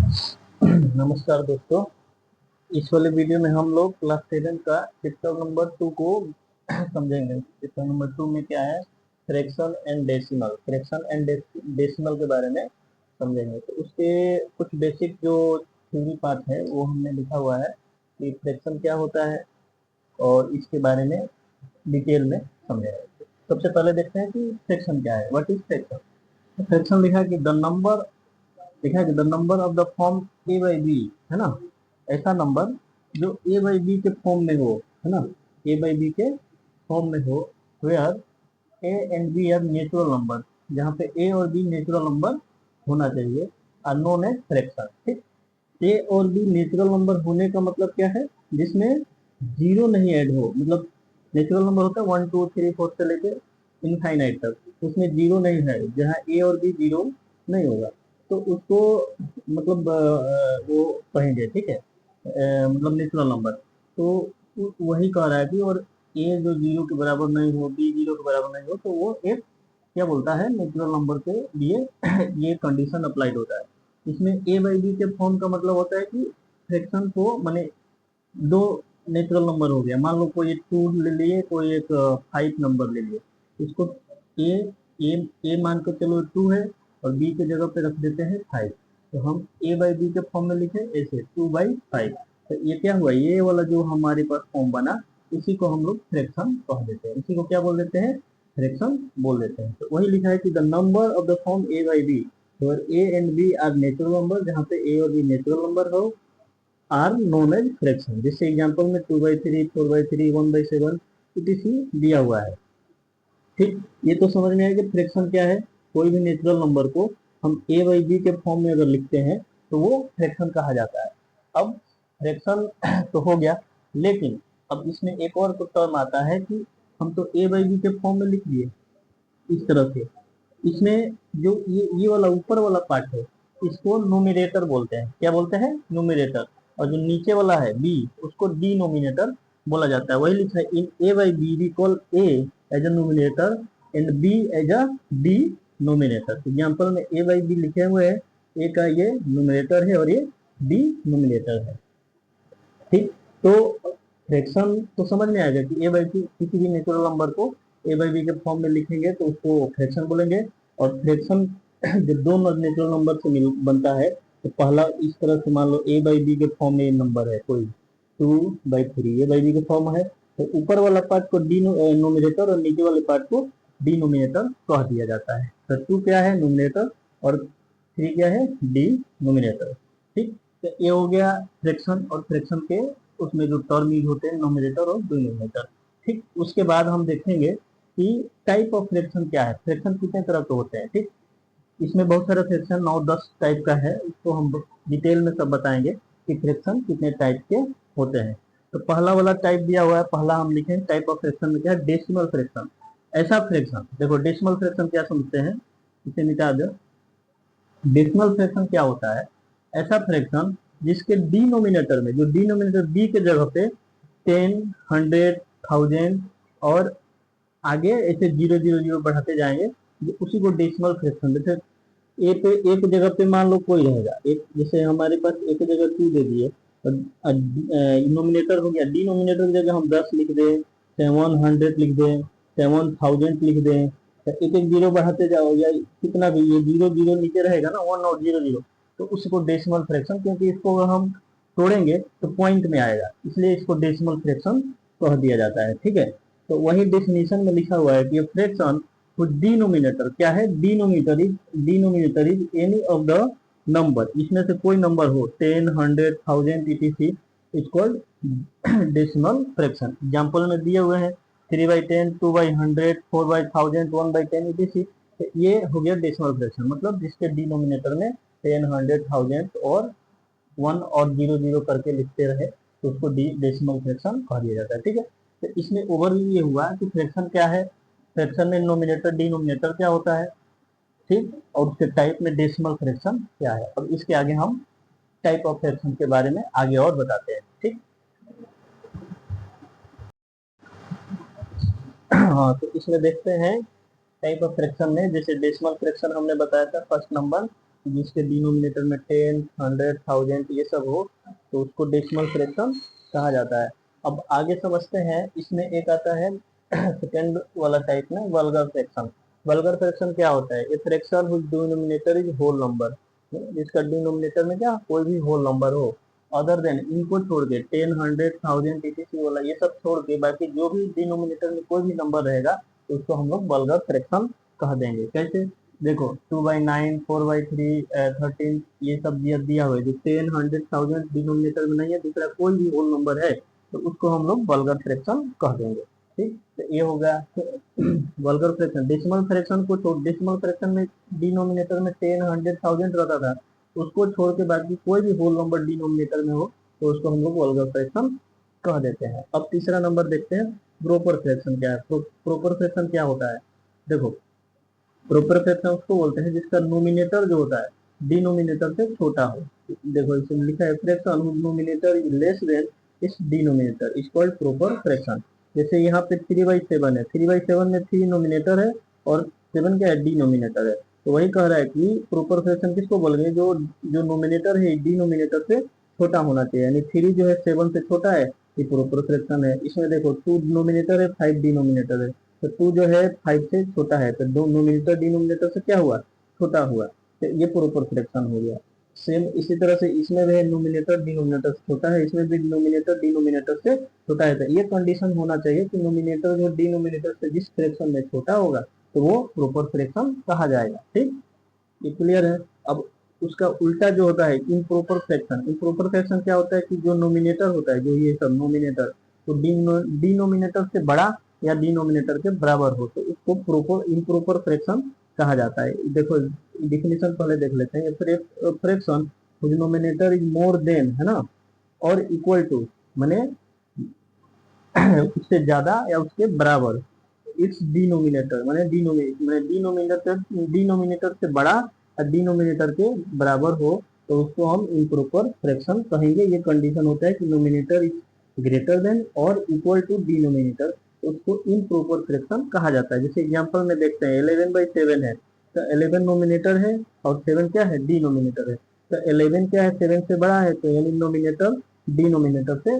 नमस्कार दोस्तों। इस वाले वीडियो में हम लोग क्लास 7 का चैप्टर नंबर 2 को समझेंगे। चैप्टर नंबर 2 में क्या है, फ्रैक्शन एंड डेसिमल के बारे में समझेंगे। तो उसके कुछ बेसिक जो थ्योरी पार्ट है वो हमने लिखा हुआ है कि फ्रैक्शन क्या होता है और इसके बारे में डिटेल में समझेंगे। सबसे पहले देखते हैं कि फ्रैक्शन क्या है, व्हाट इज फ्रैक्शन। फ्रैक्शन लिखा है कि the number of the form a by b, है ना, ऐसा नंबर जो ए बाई बी के फॉर्म में हो, है ना, ए बाई बी के फॉर्म में हो, where a and b are natural number, जहाँ पे ए और बी नेचुरल नंबर होना चाहिए, आर नोन एज फ्रैक्शन। ठीक, ए और बी नेचुरल नंबर होने का मतलब क्या है, जिसमें जीरो नहीं ऐड हो, मतलब नेचुरल नंबर होता है 1 2 3 4 से लेके इनफाइनाइट तक, उसमें जीरो नहीं है, जहाँ ए और बी जीरो नहीं होगा तो उसको मतलब वो कहेंगे। ठीक है, मतलब नेचुरल नंबर। तो वही कह रहा है कि और ए जो जीरो के बराबर नहीं हो, बी जीरो के बराबर नहीं हो, तो वो एक क्या बोलता है, नेचुरल नंबर के लिए ये कंडीशन अप्लाइड होता है। इसमें ए बाई बी के फॉर्म का मतलब होता है कि फ्रैक्शन को माने दो नेचुरल नंबर हो गया, मान लो कोई एक 2 ले लिए, कोई एक 5 नंबर ले लिए, इसको ए ए ए मान के चलो 2 है और बी के जगह पे रख देते हैं 5, तो हम ए बाई बी के फॉर्म में लिखे ऐसे 2/5। तो ये क्या हुआ, ये वाला जो हमारे पास फॉर्म बना, इसी को हम लोग फ्रैक्शन कह देते हैं, इसी को क्या बोल देते हैं, फ्रैक्शन बोल देते हैं। तो वही लिखा है कि the number of the form a by b और a and b are natural number, जहाँ पे ए और बी नेचुरल नंबर हो, आर नोन एज फ्रैक्शन। जैसे एग्जांपल में 2/3, 4/3, 1/7 इटीसी दिया हुआ है। ठीक, ये तो समझ में आया कि फ्रैक्शन क्या है। कोई भी नेचुरल नंबर को हम ए बाई बी के फॉर्म में अगर लिखते हैं तो वो फ्रैक्शन कहा जाता है। अब फ्रैक्शन तो हो गया, लेकिन अब इसमें एक और टर्म आता है कि हम तो ए बाई बी के फॉर्म में लिख दिए इस तरह से, इसमें जो ये वाला ऊपर वाला पार्ट है, इसको नोमिनेटर बोलते हैं। क्या बोलते हैं, नोमिनेटर। और जो नीचे वाला है बी, उसको डिनोमिनेटर बोला जाता है। वही लिखा है, in a by b we call a as a numerator and b as a denominator. Example में ए बाई बी लिखे हुए हैं, ए का ये नोमिनेटर है और ये डी नोमिनेटर है। ठीक, तो फ्रैक्शन तो समझ में आएगा कि ए बाई बी, किसी भी नेचुरल नंबर को ए बाई बी के फॉर्म में लिखेंगे तो उसको फ्रैक्शन बोलेंगे। और फ्रैक्शन जब दो नेचुरल नंबर से बनता है, तो पहला इस तरह से मान लो ए बाई बी के फॉर्म में नंबर है कोई 2/3, ए बाई बी के फॉर्म है, तो ऊपर वाला पार्ट को डी नोमिनेटर और नीचे वाले पार्ट को डिनोमिनेटर कह दिया जाता है। तो 2 क्या है, नोमिनेटर, और 3 क्या है, डी नोमिनेटर। ठीक, तो ये हो गया फ्रैक्शन। और फ्रैक्शन के उसमें जो टर्म यूज होते हैं, नोमिनेटर और डिनोमिनेटर। ठीक, उसके बाद हम देखेंगे कि टाइप ऑफ फ्रैक्शन क्या है, फ्रैक्शन कितने तरह के होते हैं। ठीक, इसमें बहुत सारा फ्रैक्शन 9 10 टाइप का है, इसको हम डिटेल में सब बताएंगे कि फ्रैक्शन कितने टाइप के होते हैं। तो पहला वाला टाइप दिया हुआ है, पहला हम लिखें टाइप ऑफ फ्रैक्शन में क्या है, डेसिमल फ्रैक्शन। ऐसा फ्रैक्शन, देखो डेसिमल फ्रैक्शन क्या समझते हैं, इसे मिटा दो। डेसिमल फ्रैक्शन क्या होता है, ऐसा फ्रैक्शन जिसके डिनोमिनेटर में, जो डिनोमिनेटर बी के जगह पे 10, 100, 1000 और आगे ऐसे 0 0 0 बढ़ाते जाएंगे, उसी को डेसिमल फ्रैक्शन। जैसे ए पे, ए की जगह पे मान लो कोई रहेगा एक, जैसे हमारे पास ए की जगह 2 दे दिए, और नोमिनेटर हो गया, डिनोमिनेटर की जगह हम 10 लिख दें, 700 लिख दें, 7000 लिख दें, तो एक एक जीरो बढ़ाते जाओ, या कितना भी ये 0 0 नीचे रहेगा ना, 1 और 0 0, तो उसको डेसिमल फ्रैक्शन, क्योंकि इसको अगर हम तोड़ेंगे तो पॉइंट में आएगा, इसलिए इसको डेसिमल फ्रैक्शन कह दिया जाता है। ठीक है, तो वही डेफिनेशन में लिखा हुआ है कि फ्रैक्शन डिनोमिनेटर क्या है, denominator is any of the number, इसमें से कोई नंबर हो 10, 100, 1000 etc is called decimal fraction. Example में दिए हुए हैं 3/10, 2/100, 4/1000, 1/10 etc। तो ये हो गया डेसिमल फ्रैक्शन, मतलब जिसके डिनोमिनेटर में 10, 100, 1000 और 1 और 0 0 करके लिखते रहे, तो उसको डेसिमल फ्रैक्शन कहा दिया जाता है। ठीक है, तो इसमें ओवरव्यू ये हुआ कि फ्रैक्शन क्या है, फ्रैक्शन में नोमिनेटर डिनोमिनेटर क्या होता है, ठीक, और उसके टाइप में डेसिमल फ्रैक्शन क्या है। और इसके आगे हम टाइप ऑफ फ्रैक्शन के बारे में आगे और बताते हैं। ठीक, हाँ, तो इसमें देखते हैं टाइप ऑफ फ्रैक्शन में, जैसे डेसिमल फ्रैक्शन हमने बताया था फर्स्ट नंबर जिसके डिनोमिनेटर में 10, 100, 1000 ये सब हो तो उसको डेसिमल फ्रैक्शन कहा जाता है। अब आगे समझते हैं, इसमें एक आता है सेकेंड वाला टाइप में वल्गर फ्रैक्शन। वल्गर फ्रैक्शन क्या होता है? A fraction whose denominator is whole number, जिसका डिनोमिनेटर में क्या कोई भी होल नंबर हो, अदर देन इनको छोड़ के 10, 100, 1000 etc वाला ये सब छोड़ के बाकी जो भी डिनोमिनेटर में कोई भी नंबर रहेगा तो उसको हम लोग वल्गर फ्रैक्शन कह देंगे। कैसे? देखो 2/9, 4/3, 13 ये सब दिया हुआ है। जो 10, 100, 1000 डिनोमिनेटर में नहीं है, दूसरा कोई भी होल नंबर है तो उसको हम लोग वल्गर फ्रैक्शन कह देंगे। ठीक, तो ये हो गया वल्गर फ्रैक्शन। डेसिमल फ्रैक्शन को छोड़, डेसिमल फ्रैक्शन में डिनोमिनेटर में 10, 100, 1000 रहता था, उसको छोड़ के बाकी कोई भी होल नंबर डिनोमिनेटर में हो तो उसको हम लोग वल्गर फ्रैक्शन कह देते हैं। अब तीसरा नंबर देखते हैं, प्रोपर फ्रैक्शन क्या है। प्रोपर फ्रैक्शन क्या होता है? देखो, प्रोपर फ्रैक्शन उसको बोलते हैं जिसका नोमिनेटर जो होता है डिनोमिनेटर से छोटा हो। देखो इसमें लिखा है fraction numerator is less than is denominator is called proper fraction. जैसे यहाँ पे 3/7 है, 3/7 में 3 नोमिनेटर है और 7 क्या है? डिनोमिनेटर है। तो वही कह रहा है कि प्रोपर फ्रैक्शन किसको बोलेंगे? जो जो नोमिनेटर है डिनोमिनेटर से छोटा होना चाहिए, यानी 3 जो है 7 से छोटा है, ये प्रोपर फ्रैक्शन है। इसमें देखो 2 नोमिनेटर है, 5 डिनोमिनेटर है, तो 2 जो है 5 से छोटा है, तो नोमिनेटर डिनोमिनेटर से क्या हुआ? छोटा हुआ, तो ये प्रोपर फ्रैक्शन हो गया। सेम इसी तरह से इसमें भी नोमिनेटर डिनोमिनेटर से छोटा है, इसमें भी नोमिनेटर डिनोमिनेटर से छोटा है। तो ये कंडीशन होना चाहिए कि नोमिनेटर जो डिनोमिनेटर से जिस फ्रैक्शन में छोटा होगा तो वो प्रोपर फ्रैक्शन कहा जाएगा। ठीक, ये क्लियर है। अब उसका उल्टा जो होता है इम्प्रॉपर फ्रैक्शन। इम्प्रॉपर फ्रैक्शन क्या होता है कि जो नोमिनेटर होता है, जो ये सब नोमिनेटर, तो डिनोमिनेटर से बड़ा या डिनोमिनेटर के बराबर हो तो उसको प्रोपर इम्प्रॉपर फ्रैक्शन कहा जाता है। देखो डिफिनेशन पहले देख लेते हैं। Fraction denominator is more than, है ना, और इक्वल टू, माने उससे ज्यादा या उसके बराबर, इट्स डिनोमिनेटर माने डिनोमिनेटर से बड़ा और डिनोमिनेटर के बराबर हो तो उसको हम इम्प्रॉपर फ्रैक्शन कहेंगे। ये कंडीशन होता है कि नोमिनेटर इज ग्रेटर देन और इक्वल टू डिनोमिनेटर, तो उसको इम्प्रॉपर फ्रैक्शन कहा जाता है। जैसे एग्जांपल में देखते हैं 11/7 है, तो 11 नोमिनेटर है और 7 क्या है? डिनोमिनेटर है। तो 11 क्या है? 7 से बड़ा है, तो यानी नोमिनेटर डिनोमिनेटर से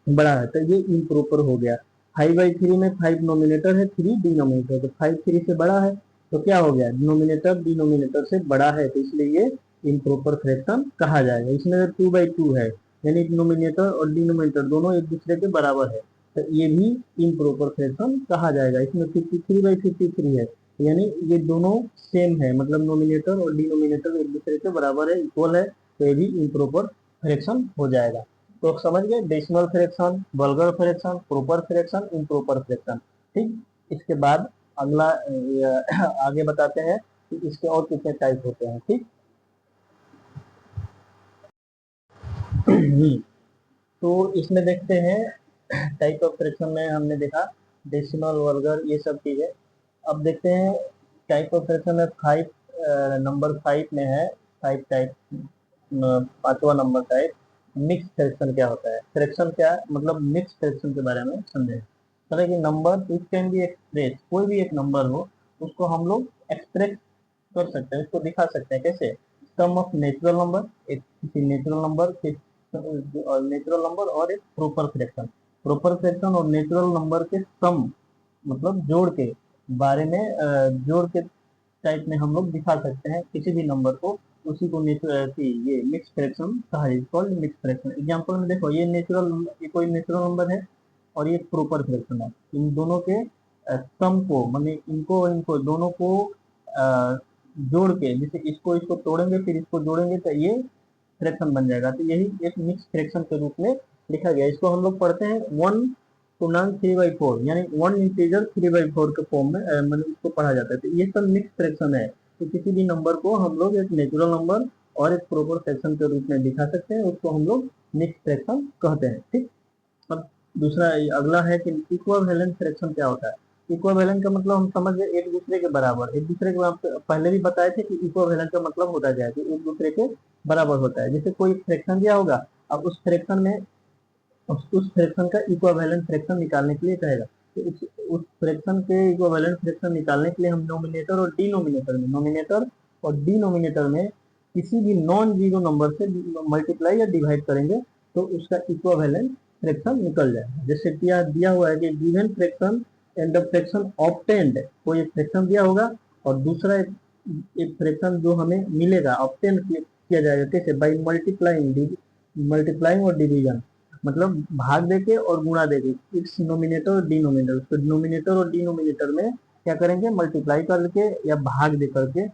बड़ा है, तो ये इम्प्रॉपर हो गया। 5/3 में 5 नोमिनेटर है, 3 डिनोमिनेटर, तो 5 3 से बड़ा है तो क्या हो गया? डिनोमिनेटर डिनोमिनेटर से बड़ा है, तो इसलिए ये इम्प्रॉपर फ्रैक्शन कहा जाएगा। इसमें 2/2 है, यानी नोमिनेटर और डिनोमिनेटर दोनों एक दूसरे के बराबर है, तो ये भी इम्प्रॉपर फ्रैक्शन कहा जाएगा। इसमें 53/53 है, यानी ये दोनों सेम है, मतलब नोमिनेटर और डिनोमिनेटर एक दूसरे के बराबर है, इक्वल है, तो ये भी इम्प्रॉपर फ्रैक्शन हो जाएगा। तो समझ गए, decimal fraction, vulgar fraction, proper fraction, improper fraction. ठीक, इसके बाद अगला आगे बताते हैं कि इसके और कितने टाइप होते हैं। ठीक तो इसमें देखते हैं टाइप ऑफ फ्रैक्शन में हमने देखा डेसिमल, वल्गर, ये सब चीजें। अब देखते हैं टाइप ऑफ फ्रैक्शन में 5, नंबर 5 में है 5 टाइप, 5वां नंबर टाइप मिक्स फ्रैक्शन क्या होता है। फ्रैक्शन क्या है, मतलब मिक्स फ्रैक्शन के बारे में समझे। मतलब कि number it can be express, कोई भी एक नंबर हो उसको हम लोग एक्सप्रेस कर सकते हैं, उसको दिखा सकते हैं। कैसे? सम ऑफ नेचुरल नंबर, एक किसी नेचुरल नंबर, नेचुरल नंबर और एक प्रॉपर फ्रैक्शन। प्रॉपर फ्रैक्शन और नेचुरल नंबर के सम, मतलब जोड़ के बारे में, जोड़ के टाइप में हम लोग दिखा सकते हैं किसी भी नंबर को, उसी को ये मिक्स फ्रैक्शन कहा है, कॉल्ड मिक्स फ्रैक्शन। एग्जांपल में देखो, ये कोई नेचुरल नंबर है और ये प्रॉपर फ्रैक्शन है। इन दोनों के सम को, माने इनको इनको दोनों को जोड़ के, जैसे इसको इसको तोड़ेंगे फिर इसको जोड़ेंगे तो ये फ्रैक्शन बन जाएगा। तो यही एक मिक्स फ्रैक्शन के रूप में लिखा गया। इसको हम लोग पढ़ते हैं 1 पूर्णांक 3/4, यानी 1 इंटीजर 3/4 के फॉर्म में मतलब इसको पढ़ा जाता है। तो ये सब मिक्स फ्रैक्शन है। तो किसी भी नंबर को हम लोग एक नेचुरल नंबर और एक प्रॉपर फ्रैक्शन के रूप में दिखा सकते हैं, उसको हम लोग मिक्स फ्रैक्शन कहते हैं। ठीक, अब दूसरा अगला है कि इक्विवेलेंट फ्रैक्शन क्या होता है। इक्विवेलेंट का मतलब हम समझ गए एक दूसरे के बराबर। एक दूसरे के पहले भी बताए थे कि इक्विवेलेंट का मतलब होता क्या है कि एक दूसरे के बराबर होता है। जैसे कोई फ्रैक्शन दिया होगा, अब उस फ्रैक्शन में उस फ्रैक्शन का इक्विवेलेंट फ्रैक्शन निकालने के लिए कहेगा। तो उस फ्रैक्शन के इक्विवेलेंट फ्रैक्शन निकालने के लिए हम नोमिनेटर और डिनोमिनेटर में, नोमिनेटर और डिनोमिनेटर में किसी भी नॉन जीरो नंबर से मल्टीप्लाई या डिवाइड करेंगे तो उसका इक्विवेलेंट फ्रैक्शन निकल जाएगा। जैसे क्या दिया हुआ है कि given fraction and the fraction obtained, कोई एक फ्रैक्शन दिया होगा और दूसरा एक फ्रैक्शन जो हमें मिलेगा ऑब्टेन किया जाएगा कैसे, बाई मल्टीप्लाइंग और डिवीजन, मतलब भाग देके और गुणा देके इट्स नोमिनेटर और डिनोमिनेटर। तो डिनोमिनेटर और डिनोमिनेटर में क्या करेंगे, मल्टीप्लाई करके या भाग दे करके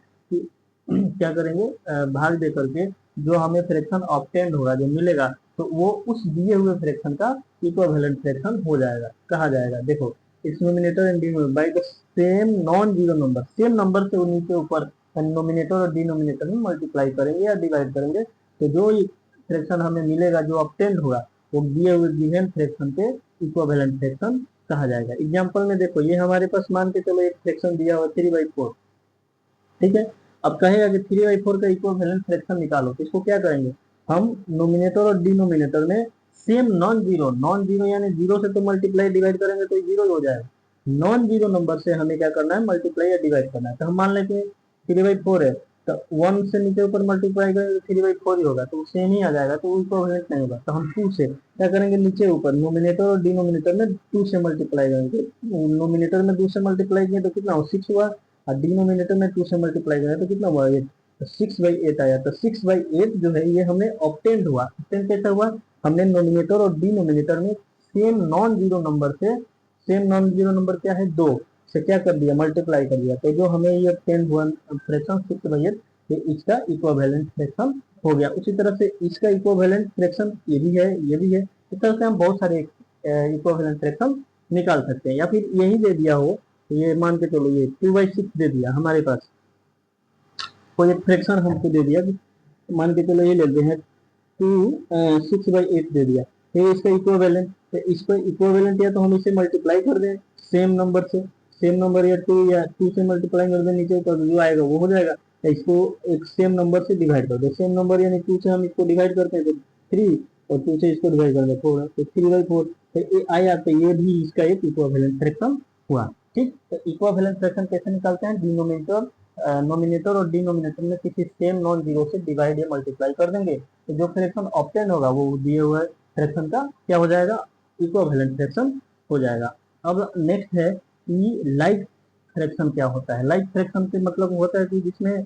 क्या करेंगे, भाग दे करके जो हमें फ्रैक्शन ऑब्टेंड होगा, जो मिलेगा, तो वो उस दिए हुए फ्रैक्शन का इक्विवेलेंट फ्रैक्शन हो जाएगा, कहा जाएगा। देखो it's nominator and denominator by the same non zero number, same number से नीचे ऊपर नोमिनेटर और डिनोमिनेटर में मल्टीप्लाई करेंगे या डिवाइड करेंगे तो जो फ्रैक्शन हमें मिलेगा, जो ऑब्टेंड होगा, वो दिए हुए गिवन फ्रैक्शन के इक्विवेलेंट फ्रैक्शन कहा जाएगा। एग्जांपल में देखो ये हमारे पास मान के चलो एक फ्रैक्शन दिया हुआ 3/4, ठीक है। अब कहेगा कि 3/4 का इक्विवेलेंट फ्रैक्शन निकालो, तो इसको क्या करेंगे, हम नोमिनेटर और डिनोमिनेटर में सेम नॉन जीरो यानी जीरो से तो मल्टीप्लाई डिवाइड करेंगे तो जीरो हो जाएगा, नॉन जीरो नंबर से हमें क्या करना है, मल्टीप्लाई या डिवाइड करना है। तो हम मान लेते हैं 3/4 है, तो 1 से नीचे ऊपर मल्टीप्लाई करेंगे तो 3/4 ही होगा, तो सेम ही आ जाएगा, तो इक्विवेलेंट नहीं होगा। तो हम 2 से क्या करेंगे, नीचे ऊपर नोमिनेटर और डिनोमिनेटर में 2 से मल्टीप्लाई करेंगे, नोमिनेटर में 2 से मल्टीप्लाई किए तो कितना हो, 6 हुआ, और डिनोमिनेटर में 2 से मल्टीप्लाई करें तो कितना हुआ, 8, तो 6/8 आया। तो 6/8 जो है ये हमें ऑब्टेंड हुआ। ऑब्टेंड कैसे हुआ, हमने नोमिनेटर और डिनोमिनेटर में सेम नॉन जीरो नंबर से, सेम नॉन जीरो नंबर क्या है, 2 से क्या कर दिया, मल्टीप्लाई कर दिया, तो जो हमें ये ऑब्टेंड हुआ फ्रैक्शन 6/8, ये इसका इक्विवेलेंट फ्रैक्शन हो गया। उसी तरह से इसका इक्विवेलेंट फ्रैक्शन ये भी है, ये भी है। इस तरह से हम बहुत सारे इक्विवेलेंट फ्रैक्शन निकाल सकते हैं। या फिर यही दे दिया हो, ये मान के चलो ये 2/6 दे दिया हमारे पास, कोई एक फ्रैक्शन हमको दे दिया, मान के चलो ये लेते हैं 6/8 दे दिया, ये इसका इक्विवेलेंट, तो इसको इक्विवेलेंट या तो हम इसे मल्टीप्लाई कर दें सेम नंबर से, सेम नंबर या 2 से मल्टीप्लाई कर दें, नीचे ऊपर जो आएगा वो हो जाएगा। इसको एक सेम नंबर से डिवाइड कर दो, सेम नंबर यानी 2 से हम इसको डिवाइड करते हैं तो 3, और 2 से इसको डिवाइड करते हैं 4, तो 3/4 तो ये आया, तो ये भी इसका एक इक्विवेलेंट फ्रैक्शन हुआ। ठीक, तो इक्विवेलेंट फ्रैक्शन कैसे निकालते हैं, डिनोमिनेटर नोमिनेटर और डिनोमिनेटर में किसी सेम नॉन जीरो से डिवाइड या मल्टीप्लाई कर देंगे, तो जो फ्रैक्शन ऑब्टेन होगा वो दिए हुए फ्रैक्शन का क्या हो जाएगा, इक्विवेलेंट फ्रैक्शन हो जाएगा। अब नेक्स्ट है कि लाइक फ्रैक्शन क्या होता है। लाइक फ्रैक्शन से मतलब होता है कि जिसमें,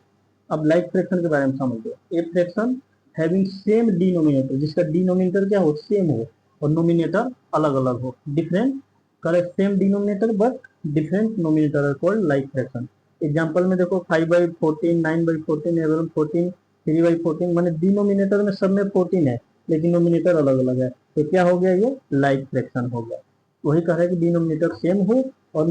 अब लाइक फ्रैक्शन के बारे में समझ लो, a fraction having same denominator, जिसका डिनोमिनेटर क्या हो, सेम हो, और नोमिनेटर अलग अलग हो, डिफरेंट करे, same denominator but different nominator called like fraction. Example में देखो 5/14, 9/14, 11/14, 3/14, माने डिनोमिनेटर में सब में 14 है लेकिन नोमिनेटर अलग अलग है, तो क्या हो गया, ये लाइक फ्रैक्शन हो गया। वही कह रहा है कि डिनोमिनेटर सेम हो और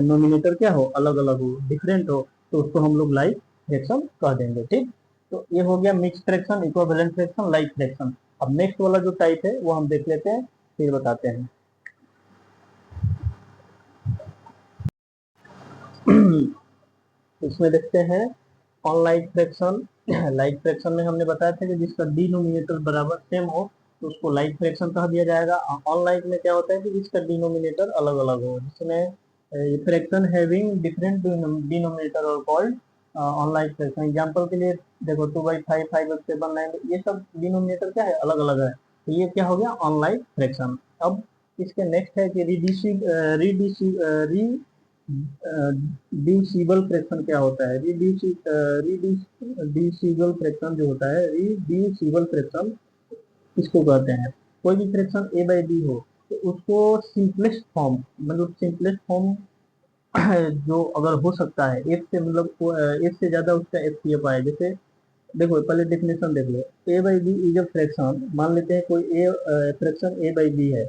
नोमिनेटर क्या हो, अलग अलग हो, डिफरेंट हो, तो उसको हम लोग लाइक फ्रैक्शन कह देंगे। ठीक, तो ये हो गया mix fraction, equivalent fraction, like fraction. अब नेक्स्ट वाला जो टाइप है वो हम देख लेते हैं, फिर बताते हैं। इसमें देखते हैं अनलाइक फ्रैक्शन। लाइक फ्रैक्शन में हमने बताया था कि जिसका डिनोमिनेटर बराबर सेम हो तो उसको लाइक फ्रैक्शन कहा दिया जाएगा। अनलाइक में क्या होता है कि जिसका डिनोमिनेटर अलग अलग हो, जिसमें फ्रैक्शन हैविंग डिफरेंट डिनोमिनेटर और कॉल्ड अनलाइक फ्रैक्शन। एग्जांपल के लिए देखो 2/5, 5/7, 9, ये सब डिनोमिनेटर क्या है, अलग अलग है, तो ये क्या हो गया, अनलाइक फ्रैक्शन। अब इसके नेक्स्ट है कि रिड्यूसिबल फ्रैक्शन क्या होता है। रिड्यूसिबल फ्रैक्शन जो होता है, रिड्यूसिबल फ्रैक्शन इसको कहते हैं, कोई भी फ्रैक्शन a/b हो तो उसको सिंपलेस्ट फॉर्म, मतलब सिंपलेस्ट फॉर्म जो अगर हो सकता है एक से, मतलब एक से ज्यादा उसका एफसीएफ आए। जैसे देखो पहले डेफिनेशन देख लो, a/b इज अ फ्रैक्शन, मान लेते हैं कोई ए फ्रैक्शन a/b है,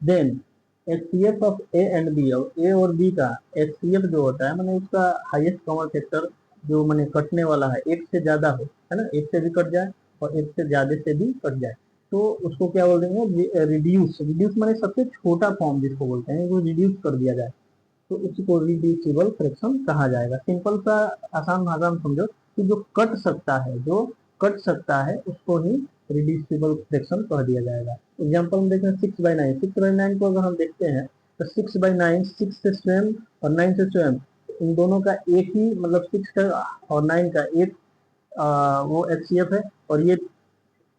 then HCF of a and b, और ए और बी का एचसीएफ जो होता है, मैंने उसका हाईएस्ट कॉमन फैक्टर जो मैंने कटने वाला है एक से ज्यादा हो, है ना, एक से भी कट जाए और एक से ज्यादा से भी कट जाए, तो उसको क्या बोल देंगे, रिड्यूस। रिड्यूस माने सबसे छोटा फॉर्म जिसको बोलते हैं, वो रिड्यूस कर दिया जाए, तो उसको रिड्यूसिबल फ्रैक्शन कहा जाएगा। सिंपल सा आसान भाषा में समझो कि जो कट सकता है, जो कट सकता है उसको ही रिड्यूसिबल फ्रैक्शन कह दिया जाएगा। एग्जाम्पल में देखें 6/9, 6/9 को अगर हम देखते हैं तो 6/9, 6 से स्वयं और 9 से स्वयं, इन दोनों का एक ही मतलब 6 का और 9 का एक वो HCF है, और ये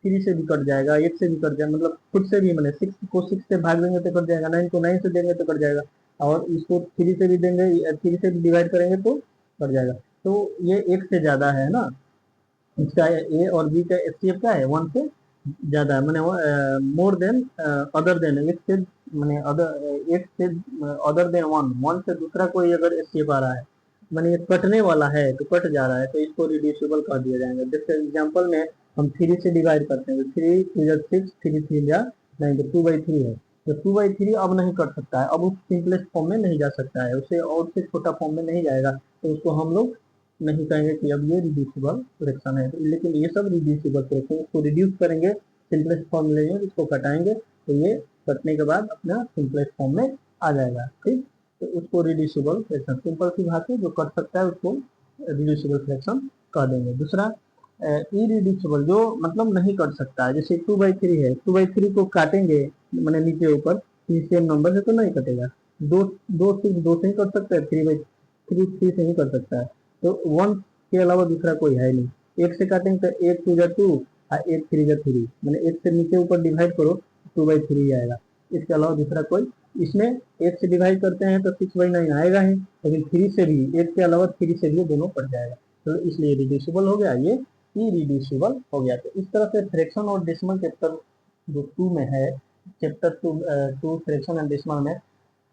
3 से भी कट जाएगा, 8 से भी कट जाएगा, मतलब खुद से भी, मतलब 6 को 6 से भाग देंगे तो कट जाएगा, 9 को 9 से देंगे तो कट जाएगा, और इसको 3 से भी देंगे, 3 से भी डिवाइड करेंगे तो कट जाएगा। तो ये 1 से ज़्यादा है ना, इसका ए और बी का HCF क्या है, 1 से ज़्यादा है, मैंने मोर देन अदर देन, एक से मैंने अदर, एक से अदर देन 1 से दूसरा कोई अगर HCF आ रहा है, मैंने ये कटने वाला है तो कट जा रहा है, तो इसको रिड्यूसिबल कर दिया जाएगा। जैसे एग्जाम्पल में हम 3 से डिवाइड करते हैं, 3 3 6, 3 3 9, तो 2/3 है, तो 2/3 अब नहीं कट सकता है, अब उस सिंपलेस्ट फॉर्म में नहीं जा सकता है, उसे और से छोटा फॉर्म में नहीं जाएगा, तो उसको हम लोग नहीं कहेंगे कि अब ये रिड्यूसिबल फ्रैक्शन है। लेकिन ये सब रिड्यूसिबल फ्रैक्शन, इसको रिड्यूस करेंगे, सिंपलेस्ट फॉर्म लेंगे, इसको कटाएंगे, तो ये कटने के बाद अपना सिंपलेस्ट फॉर्म में आ जाएगा। ठीक, तो उसको रिड्यूसिबल फ्रैक्शन, सिंपल सी भाषा जो कट सकता है उसको रिड्यूसिबल फ्रैक्शन कह देंगे। दूसरा इरिड्यूसिबल, जो मतलब नहीं कट सकता है, जैसे 2/3 है, 2/3 को काटेंगे मैंने नीचे ऊपर, सेम नंबर से तो नहीं कटेगा, दो दो सिर्फ 2 से ही कट सकता है, 3/3 से ही कट सकता है, तो 1 के अलावा दूसरा कोई है नहीं। 1 से काटेंगे तो 1 2 2 और 1 3 3, मैंने 1 से नीचे ऊपर डिवाइड करो 2/3 आएगा, इसके अलावा दूसरा कोई। इसमें 1 से डिवाइड करते हैं तो 6/9 आएगा ही, लेकिन 3 से भी, 1 के अलावा 3 से भी दोनों कट जाएगा, तो इसलिए रिड्यूसिबल हो गया, ये इरिड्यूसिबल हो गया। तो इस तरह से फ्रैक्शन और डेसिमल चैप्टर जो 2 में है, चैप्टर 2 फ्रैक्शन एंड डेसिमल में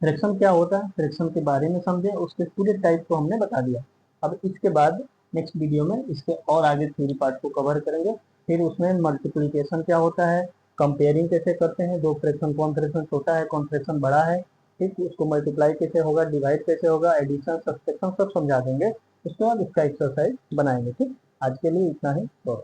फ्रैक्शन क्या होता है, फ्रैक्शन के बारे में समझे, उसके पूरे टाइप को हमने बता दिया। अब इसके बाद नेक्स्ट वीडियो में इसके और आगे थ्योरी पार्ट को कवर करेंगे, फिर उसमें मल्टीप्लिकेशन क्या होता है, कंपेयरिंग कैसे करते हैं, दो फ्रैक्शन, कौन फ्रैक्शन छोटा है कौन फ्रैक्शन बड़ा है, ठीक, उसको मल्टीप्लाई कैसे होगा, डिवाइड कैसे होगा, एडिशन सब्सट्रैक्शन सब समझा देंगे। उसके बाद इसका एक्सरसाइज बनाएंगे। ठीक, आज के लिए इतना ही। तो